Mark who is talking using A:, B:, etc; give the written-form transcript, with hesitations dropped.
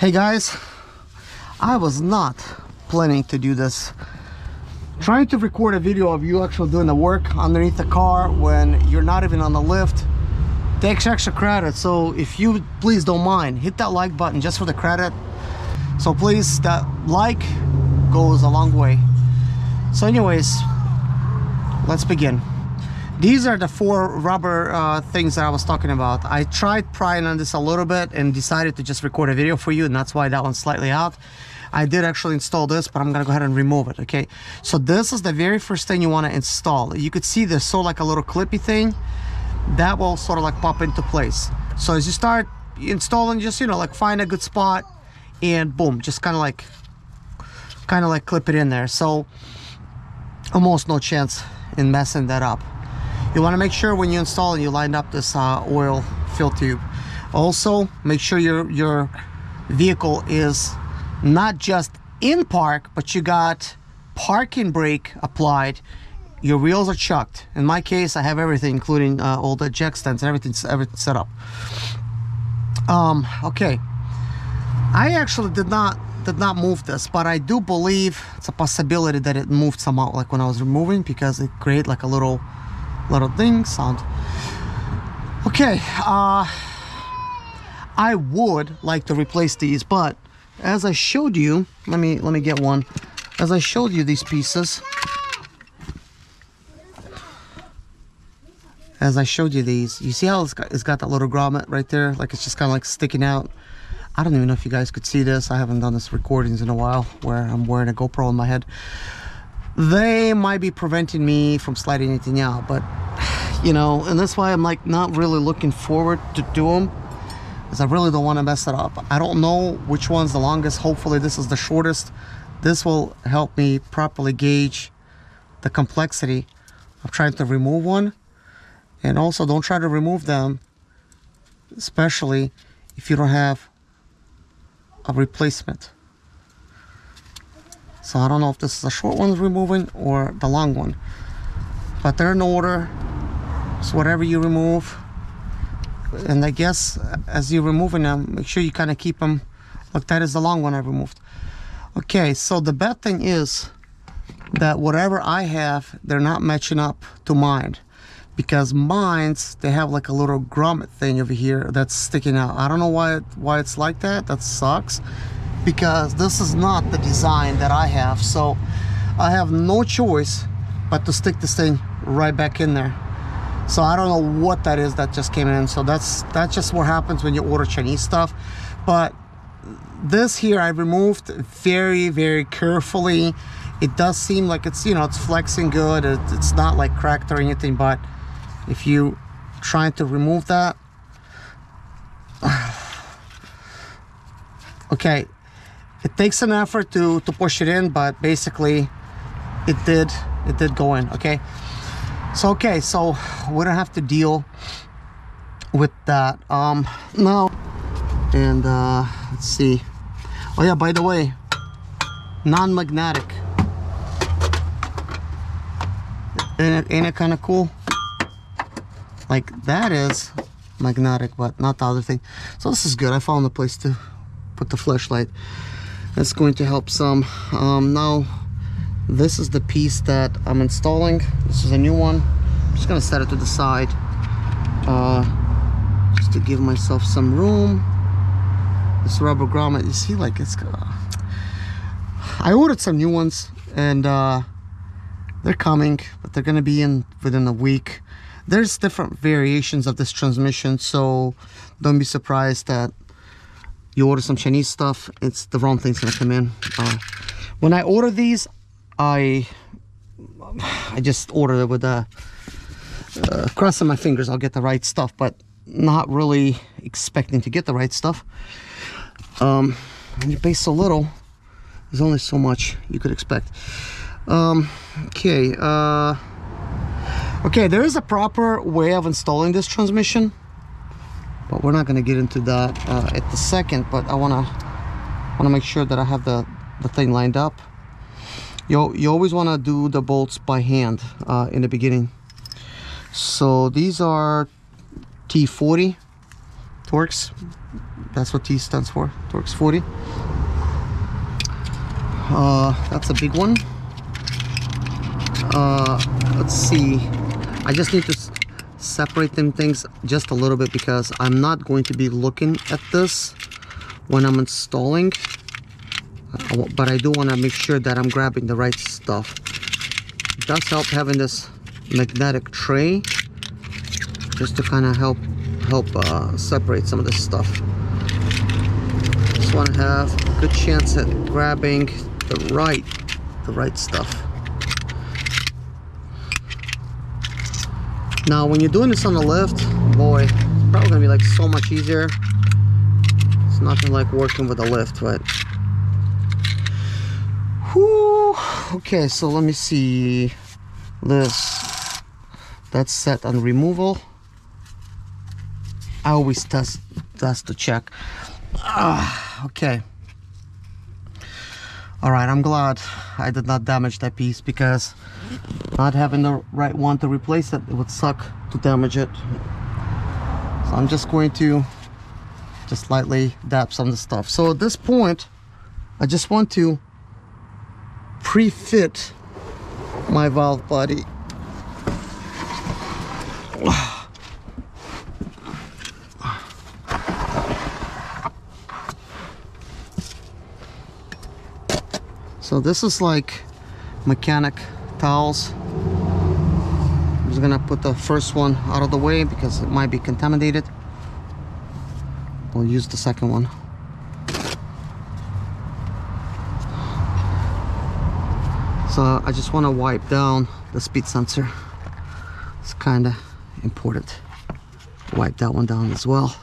A: Hey guys, I was not planning to do this. Trying to record a video of you actually doing the work underneath the car when you're not even on the lift takes extra credit. So if you please don't mind, hit that like button just for the credit. So please, that like goes a long way. So anyways, let's begin. These are the four rubber things that I was talking about. I tried prying on this a little bit and decided to just record a video for you, and that's why that one's slightly out. I did actually install this, but I'm gonna go ahead and remove it, okay? So this is the very first thing you wanna install. You could see there's sort of like a little clippy thing that will sort of like pop into place. So as you start installing, just, you know, like find a good spot and boom, just kind of like clip it in there. So almost no chance in messing that up. You want to make sure when you install it, you line up this oil fill tube. Also, make sure your vehicle is not just in park, but you got parking brake applied. Your wheels are chucked. In my case, I have everything, including all the jack stands and everything set up. Okay, I actually did not move this, but I do believe it's a possibility that it moved somehow, like when I was removing, because it created like a little thing sound. Okay, I would like to replace these, but as I showed you, let me get one. As I showed you these pieces, as I showed you these, you see how it's got that little grommet right there, like it's just kind of like sticking out. I don't even know if you guys could see this. I haven't done this recordings in a while where I'm wearing a GoPro on my head. They might be preventing me from sliding anything out, but you know, and that's why I'm like not really looking forward to do them, because I really don't want to mess it up. I don't know which one's the longest. Hopefully this is the shortest. This will help me properly gauge the complexity of trying to remove one. And also don't try to remove them, especially if you don't have a replacement. So I don't know if this is a short one removing or the long one, but they're in order. So whatever you remove, and I guess as you're removing them, make sure you kind of keep them. Look, that is the long one I removed. Okay, so the bad thing is that whatever I have, they're not matching up to mine, because mine's, they have like a little grommet thing over here that's sticking out. I don't know why it's like that. That sucks, because this is not the design that I have. So I have no choice but to stick this thing right back in there. So I don't know what that is that just came in. So that's just what happens when you order Chinese stuff. But this here I removed very, very carefully. It does seem like it's, you know, it's flexing good. It's not like cracked or anything, but if you trying to remove that, okay, it takes an effort to push it in, but basically it did go in. Okay, so we don't have to deal with that now. And let's see. Oh yeah, by the way, non-magnetic. Ain't it kind of cool? Like that is magnetic, but not the other thing. So this is good. I found a place to put the flashlight. That's going to help some. Now this is the piece that I'm installing. This is a new one. I'm just gonna set it to the side, just to give myself some room. This rubber grommet, you see, like it's I ordered some new ones, and they're coming, but they're gonna be in within a week. There's different variations of this transmission, so don't be surprised that you order some Chinese stuff, it's the wrong thing's gonna come in. When I order these, I just order it with crossing my fingers I'll get the right stuff, but not really expecting to get the right stuff. When you pay so little, there's only so much you could expect. Okay, there is a proper way of installing this transmission, but we're not going to get into that at the second. But I want to make sure that I have the thing lined up. You always want to do the bolts by hand in the beginning. So these are T40 Torx That's what T stands for, Torx 40. That's a big one. Let's see, I just need to separate them things just a little bit because I'm not going to be looking at this when I'm installing, but I do want to make sure that I'm grabbing the right stuff. It does help having this magnetic tray just to kind of help separate some of this stuff. Just want to have a good chance at grabbing the right stuff. Now when you're doing this on the lift, boy, it's probably gonna be like so much easier. It's nothing like working with a lift, but whew. Okay, so let me see this. That's set on removal. I always test to check. Okay. All right, I'm glad I did not damage that piece, because not having the right one to replace it, it would suck to damage it. So I'm just going to just lightly dab some of the stuff. So at this point, I just want to pre-fit my valve body. So this is like mechanic towels. I'm just gonna put the first one out of the way because it might be contaminated. We'll use the second one. So I just want to wipe down the speed sensor. It's kind of important. Wipe that one down as well.